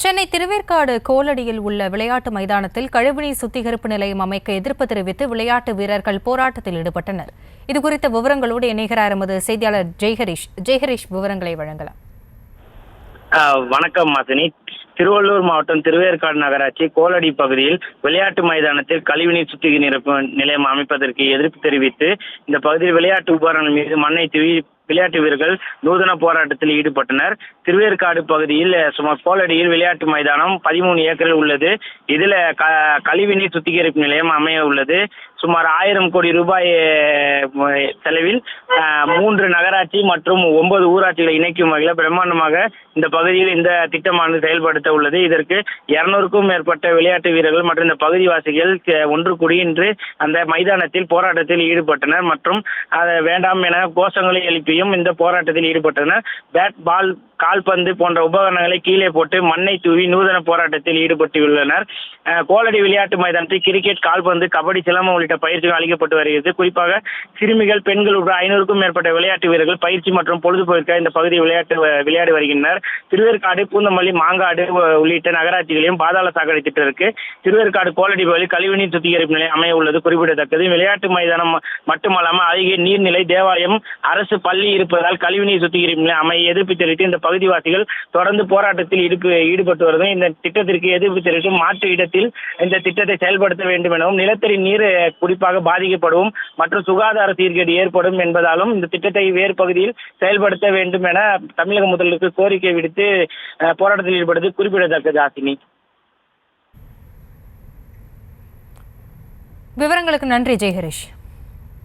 சென்னை திருவேற்காடு கோலடியில் உள்ள விளையாட்டு மைதானத்தில் கழிவுநீர் சுத்திகரிப்பு நிலையம் அமைக்க எதிர்ப்பு தெரிவித்து விளையாட்டு வீரர்கள் போராட்டத்தில் ஈடுபட்டனர். இதுகுறித்த விவரங்களோடு இணைகிறார் எமது செய்தியாளர் ஜெய்ஹரிஷ் விவரங்களை வழங்கலாம். வணக்கம் மாசினி. திருவள்ளூர் மாவட்டம் திருவேற்காடு நகராட்சி கோலடி பகுதியில் விளையாட்டு மைதானத்தில் கழிவுநீர் சுத்திகரிப்பு நிலையம் அமைப்பதற்கு எதிர்ப்பு தெரிவித்து இந்த பகுதியில் விளையாட்டு உபகரணங்கள் மீது மண்ணை தூவி விளையாட்டு வீரர்கள் நூதன போராட்டத்தில் ஈடுபட்டனர். திருவேற்காடு பகுதியில் சுமார் கோலடியில் விளையாட்டு மைதானம் 13 ஏக்கரில் உள்ளது. இதுல கழிவுநீர் சுத்திகரிப்பு நிலையம் அமைய உள்ளது. சுமார் 1000 கோடி ரூபாய் செலவில் 3 நகராட்சி மற்றும் 9 ஊராட்சிகளை இணைக்கும் வகையில் பிரம்மாண்டமாக இந்த பகுதியில் இந்த திட்டமானது செயல்படுத்த உள்ளது. இதற்கு 200க்கும் மேற்பட்ட விளையாட்டு வீரர்கள் மற்றும் இந்த பகுதிவாசிகள் ஒன்று கூடி இன்று அந்த மைதானத்தில் போராட்டத்தில் ஈடுபட்டனர் மற்றும் அதை வேண்டாம் என கோஷங்களை எழுப்பியும் இந்த போராட்டத்தில் ஈடுபட்டனர். பேட், பால், கால்பந்து போன்ற உபகரணங்களை கீழே போட்டு மண்ணை தூவி நூதன போராட்டத்தில் ஈடுபட்டுள்ளனர். கோலடி விளையாட்டு மைதானத்தில் கிரிக்கெட், கால்பந்து, கபடி, சிலம்பம் உள்ளிட்ட பயிற்சிகள் அளிக்கப்பட்டு வருகிறது. குறிப்பாக சிறுமிகள், பெண்கள் உட்பட 500க்கும் மேற்பட்ட விளையாட்டு வீரர்கள் பயிற்சி மற்றும் பொழுதுபோக்க இந்த பகுதியில் விளையாடி வருகின்றனர். திருவேற்காடு, பூந்தமல்லி, மாங்காடு உள்ளிட்ட நகராட்சிகளையும் பாதாள சாக்கடை திட்டத்திற்கு திருவேற்காடு கோலடி பகுதியில் கழிவுநீர் சுத்திகரிப்பு நிலையம் அமைய உள்ளது குறிப்பிடத்தக்கது. விளையாட்டு மைதானம் மட்டுமல்லாமல் அதிக நீர்நிலை, தேவாலயம், அரசு பள்ளி இருப்பதால் கழிவுநீர் சுத்திகரிப்பு நிலையம் அமைய எதிர்ப்பு தெரிவித்து இந்த பகுதிவாசிகள் தொடர்ந்து போராட்டத்தில் ஈடுபட்டு வருவது. இந்த திட்டத்திற்கு எதிர்ப்பு தெரிவித்து மாற்று இடத்தில் இந்த திட்டத்தை செயல்படுத்த வேண்டும் எனவும் நிலத்தடி நீர் குறிப்பாக பாதிக்கப்படும் மற்றும் சுகாதார சீர்கேடு ஏற்படும் என்பதாலும் இந்த திட்டத்தை வேறு பகுதியில் செயல்படுத்த வேண்டும் என தமிழக முதல்வருக்கு கோரிக்கை விடுத்து போராட்டத்தில் ஈடுபடுவது குறிப்பிடத்தக்கது. ஆசினி, விவரங்களுக்கு நன்றி ஜெய்ஹரிஷ்.